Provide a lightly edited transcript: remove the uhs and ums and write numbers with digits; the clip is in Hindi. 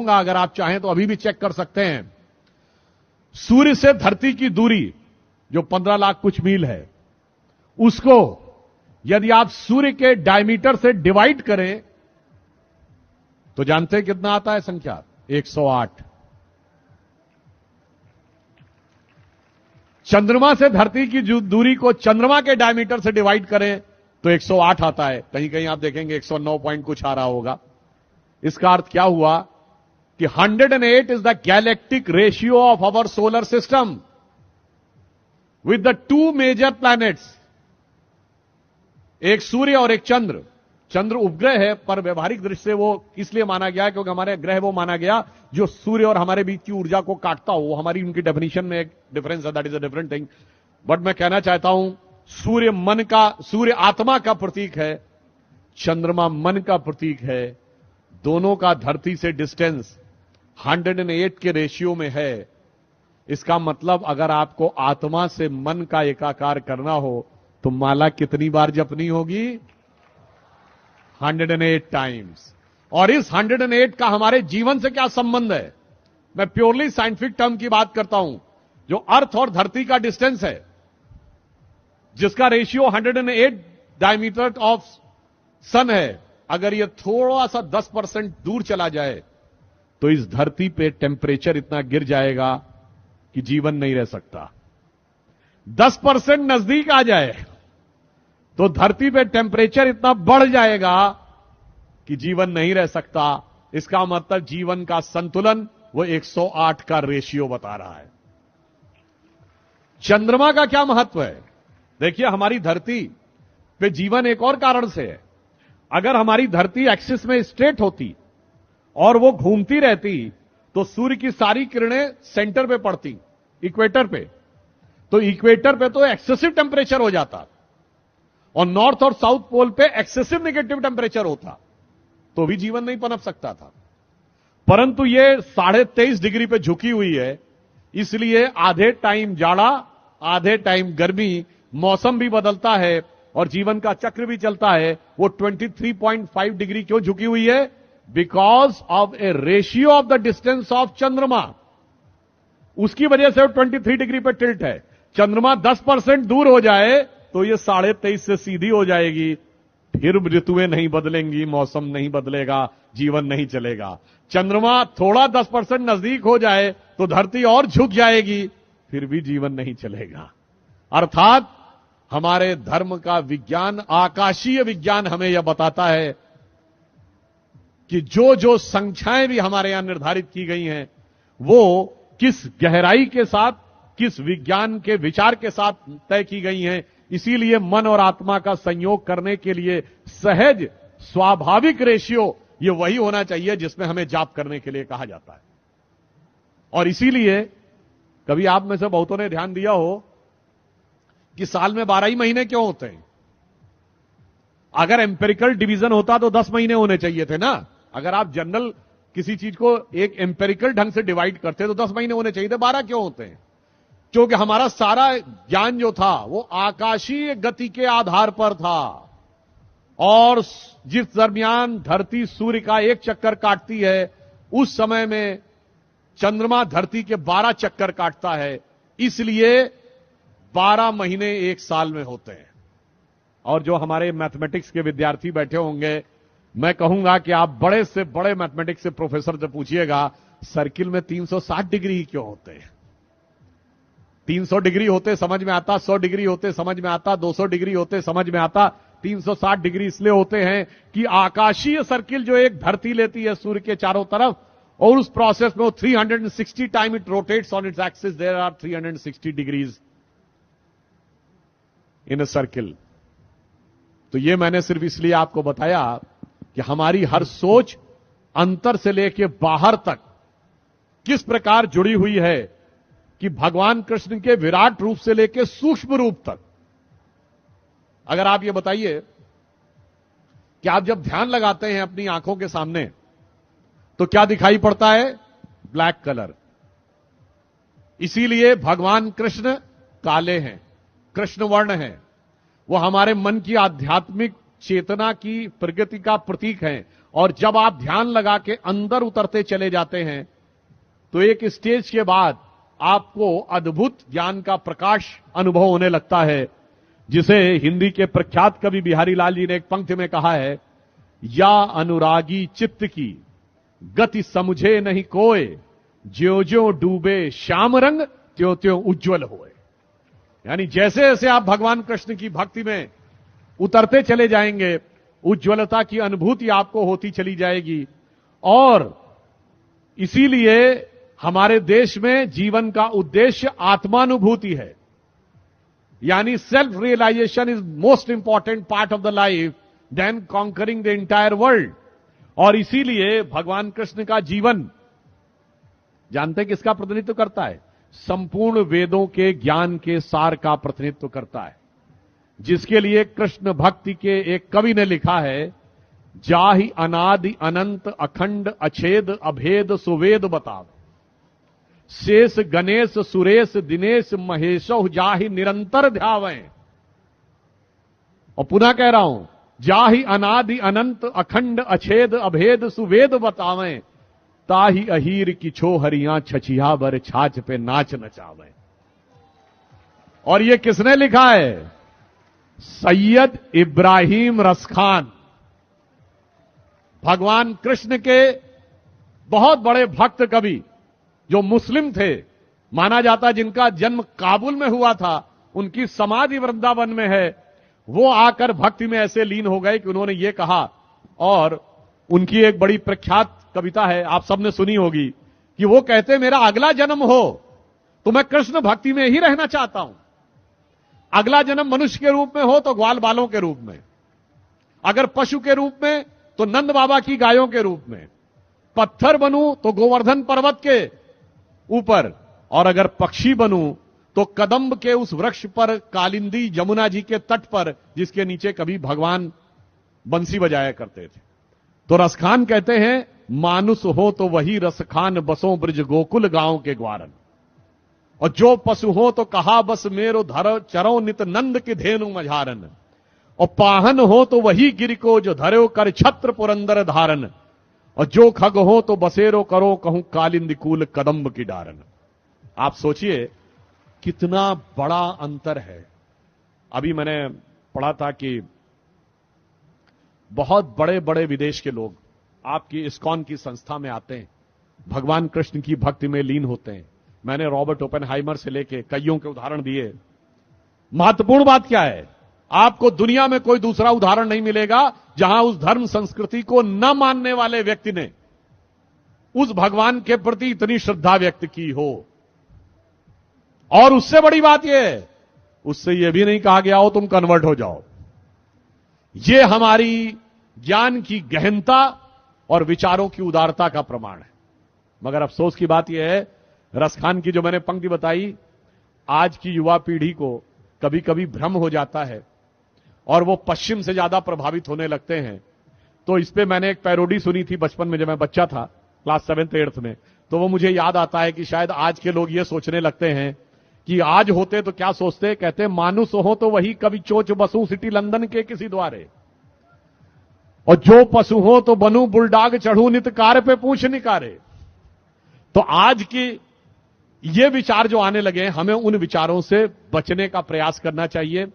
अगर आप चाहें तो अभी भी चेक कर सकते हैं। सूर्य से धरती की दूरी जो 15 लाख कुछ मील है, उसको यदि आप सूर्य के डायमीटर से डिवाइड करें तो जानते हैं कितना आता है संख्या? 108। चंद्रमा से धरती की दूरी को चंद्रमा के डायमीटर से डिवाइड करें तो 108 आता है। कहीं कहीं आप देखेंगे 109 पॉइंट कुछ आ रहा होगा। इसका अर्थ क्या हुआ कि 108 is the galactic ratio of our solar system with the two major planets, एक सूर्य और एक चंद्र। चंद्र उपग्रह है, पर व्यवहारिक दृष्टि से वो इसलिए माना गया क्योंकि हमारे ग्रह वो माना गया जो सूर्य और हमारे बीच की ऊर्जा को काटता हो। हमारी उनकी डेफिनेशन में एक डिफरेंस है, that is a different thing. But मैं कहना चाहता हूं सूर्य आत्मा का प्रतीक है, चंद्रमा मन का प्रतीक है। दोनों का धरती से डिस्टेंस 108 के रेशियो में है। इसका मतलब अगर आपको आत्मा से मन का एकाकार करना हो तो माला कितनी बार जपनी होगी? 108 टाइम्स। और इस 108 का हमारे जीवन से क्या संबंध है? मैं प्योरली साइंटिफिक टर्म की बात करता हूं। जो अर्थ और धरती का डिस्टेंस है, जिसका रेशियो 108 डायमीटर ऑफ सन है, अगर यह थोड़ा सा 10% दूर चला जाए तो इस धरती पे टेम्परेचर इतना गिर जाएगा कि जीवन नहीं रह सकता। 10% नजदीक आ जाए तो धरती पे टेम्परेचर इतना बढ़ जाएगा कि जीवन नहीं रह सकता। इसका मतलब जीवन का संतुलन वो 108 का रेशियो बता रहा है। चंद्रमा का क्या महत्व है? देखिए, हमारी धरती पे जीवन एक और कारण से है। अगर हमारी धरती एक्सिस में स्ट्रेट होती और वो घूमती रहती तो सूर्य की सारी किरणें सेंटर पे पड़ती, इक्वेटर पे। तो इक्वेटर पे तो एक्सेसिव टेम्परेचर हो जाता और नॉर्थ और साउथ पोल पे एक्सेसिव नेगेटिव टेम्परेचर होता, तो भी जीवन नहीं पनप सकता था। परंतु ये 23.5 डिग्री पे झुकी हुई है, इसलिए आधे टाइम जाड़ा, आधे टाइम गर्मी, मौसम भी बदलता है और जीवन का चक्र भी चलता है। वो 23.5 डिग्री क्यों झुकी हुई है? Because of A ratio of the distance of चंद्रमा। उसकी वजह से वो 23 डिग्री पे टिल्ट है। चंद्रमा 10% दूर हो जाए तो ये 23.5 से सीधी हो जाएगी। फिर ऋतुएं नहीं बदलेंगी, मौसम नहीं बदलेगा, जीवन नहीं चलेगा। चंद्रमा थोड़ा 10% नजदीक हो जाए तो धरती और झुक जाएगी, फिर भी जीवन नहीं चलेगा। अर्थात हमारे धर्म का विज्ञान, आकाशीय विज्ञान हमें यह बताता है कि जो जो संख्याएं भी हमारे यहां निर्धारित की गई हैं, वो किस गहराई के साथ, किस विज्ञान के विचार के साथ तय की गई हैं। इसीलिए मन और आत्मा का संयोग करने के लिए सहज स्वाभाविक रेशियो ये वही होना चाहिए जिसमें हमें जाप करने के लिए कहा जाता है। और इसीलिए कभी आप में से बहुतों ने ध्यान दिया हो कि साल में 12 ही महीने क्यों होते हैं? अगर एम्पेरिकल डिवीजन होता तो 10 महीने होने चाहिए थे ना। अगर आप जनरल किसी चीज को एक एम्पेरिकल ढंग से डिवाइड करते तो 10 महीने होने चाहिए थे, 12 क्यों होते हैं? क्योंकि हमारा सारा ज्ञान जो था वो आकाशीय गति के आधार पर था। और जिस दरमियान धरती सूर्य का एक चक्कर काटती है, उस समय में चंद्रमा धरती के 12 चक्कर काटता है। इसलिए 12 महीने एक साल में होते हैं। और जो हमारे मैथमेटिक्स के विद्यार्थी बैठे होंगे, मैं कहूंगा कि आप बड़े से बड़े मैथमेटिक्स से प्रोफेसर से पूछिएगा, सर्किल में 360 डिग्री ही क्यों होते हैं? 300 डिग्री होते समझ में आता, 100 डिग्री होते समझ में आता, 200 डिग्री होते समझ में आता। 360 डिग्री इसलिए होते हैं कि आकाशीय सर्किल जो एक धरती लेती है सूर्य के चारों तरफ, और उस प्रोसेस में वो 360 time it rotates on its axis, there are 360 degrees in a circle. तो ये मैंने सिर्फ इसलिए आपको बताया कि हमारी हर सोच अंतर से लेकर बाहर तक किस प्रकार जुड़ी हुई है कि भगवान कृष्ण के विराट रूप से लेकर सूक्ष्म रूप तक। अगर आप ये बताइए कि आप जब ध्यान लगाते हैं अपनी आंखों के सामने तो क्या दिखाई पड़ता है? Black colour. इसीलिए भगवान कृष्ण काले हैं, कृष्ण वर्ण हैं। वो हमारे मन की आध्यात्मिक चेतना की प्रगति का प्रतीक हैं और जब आप ध्यान लगा के अंदर उतरते चले जाते हैं तो एक स्टेज के बाद आपको अद्भुत ज्ञान का प्रकाश अनुभव होने लगता है, जिसे हिंदी के प्रख्यात कवि बिहारी लाल जी ने एक पंक्ति में कहा है, या अनुरागी चित्त की गति समझे नहीं कोय, ज्यों ज्यों डूबे श्याम रंग त्यों त्यों उज्जवल होए। यानी जैसे जैसे आप भगवान कृष्ण की भक्ति में उतरते चले जाएंगे, उज्ज्वलता की अनुभूति आपको होती चली जाएगी। और इसीलिए हमारे देश में जीवन का उद्देश्य आत्मानुभूति है, यानी self realization is most important part of the life than conquering the entire world. और इसीलिए भगवान कृष्ण का जीवन जानते हैं किसका प्रतिनिधित्व करता है? संपूर्ण वेदों के ज्ञान के सार का प्रतिनिधित्व करता है, जिसके लिए कृष्ण भक्ति के एक कवि ने लिखा है, जाहि अनादि अनंत अखंड अछेद अभेद सुवेद बताव, शेष गणेश सुरेश दिनेश महेशो जाहि निरंतर ध्यावें। और पुनः कह रहा हूं, जाहि अनादि अनंत अखंड अछेद अभेद सुवेद बतावें, ताहि अहीर की छो हरियां छछिया बर छाछ पे नाच नचावें। और ये किसने लिखा है? सैयद इब्राहिम रसखान, भगवान कृष्ण के बहुत बड़े भक्त कवि, जो मुस्लिम थे, माना जाता जिनका जन्म काबुल में हुआ था, उनकी समाधि वृंदावन में है। वो आकर भक्ति में ऐसे लीन हो गए कि उन्होंने ये कहा, और उनकी एक बड़ी प्रख्यात कविता है, आप सबने सुनी होगी, कि वो कहते मेरा अगला जन्म हो तो मैं कृष्ण भक्ति में ही रहना चाहता हूं। अगला जन्म मनुष्य के रूप में हो तो ग्वाल बालों के रूप में, अगर पशु के रूप में तो नंद बाबा की गायों के रूप में, पत्थर बनूं तो गोवर्धन पर्वत के ऊपर, और अगर पक्षी बनूं तो कदम्ब के उस वृक्ष पर, कालिंदी जमुना जी के तट पर, जिसके नीचे कभी भगवान बंसी बजाया करते थे। तो रसखान कहते हैं, मानुष हो तो वही रसखान बसों ब्रज गोकुल गांव के ग्वारन, और जो पशु हो तो कहा बस मेरो धरो चरो नित नंद की धेनु मझारन, और पाहन हो तो वही गिर को जो धरो कर छत्र पुरंदर धारन, और जो खग हो तो बसेरो करो कहूं कालिंदी कूल कदम्ब की डारन। आप सोचिए कितना बड़ा अंतर है। अभी मैंने पढ़ा था कि बहुत बड़े बड़े विदेश के लोग आपकी इस्कॉन की संस्था में आते हैं, भगवान कृष्ण की भक्ति में लीन होते हैं। मैंने रॉबर्ट ओपेनहाइमर से लेके कईयों के उदाहरण दिए। महत्वपूर्ण बात क्या है? आपको दुनिया में कोई दूसरा उदाहरण नहीं मिलेगा जहां उस धर्म संस्कृति को न मानने वाले व्यक्ति ने उस भगवान के प्रति इतनी श्रद्धा व्यक्त की हो। और उससे बड़ी बात यह है, उससे यह भी नहीं कहा गया हो तुम कन्वर्ट हो जाओ। यह हमारी ज्ञान की गहनता और विचारों की उदारता का प्रमाण है। मगर अफसोस की बात यह है, रसखान की जो मैंने पंक्ति बताई, आज की युवा पीढ़ी को कभी कभी भ्रम हो जाता है और वो पश्चिम से ज्यादा प्रभावित होने लगते हैं। तो इस पे मैंने एक पैरोडी सुनी थी बचपन में, जब मैं बच्चा था, क्लास 7th 8th में। तो वो मुझे याद आता है कि शायद आज के लोग ये सोचने लगते हैं कि आज होते तो क्या सोचते, कहते मानुष हो तो वही कभी चोच बसू सिटी लंदन के किसी द्वारे, और जो पशु हो तो बनू बुलडाग चढ़ू नित कार पे पूछ निकारे। तो आज की ये विचार जो आने लगे, हमें उन विचारों से बचने का प्रयास करना चाहिए।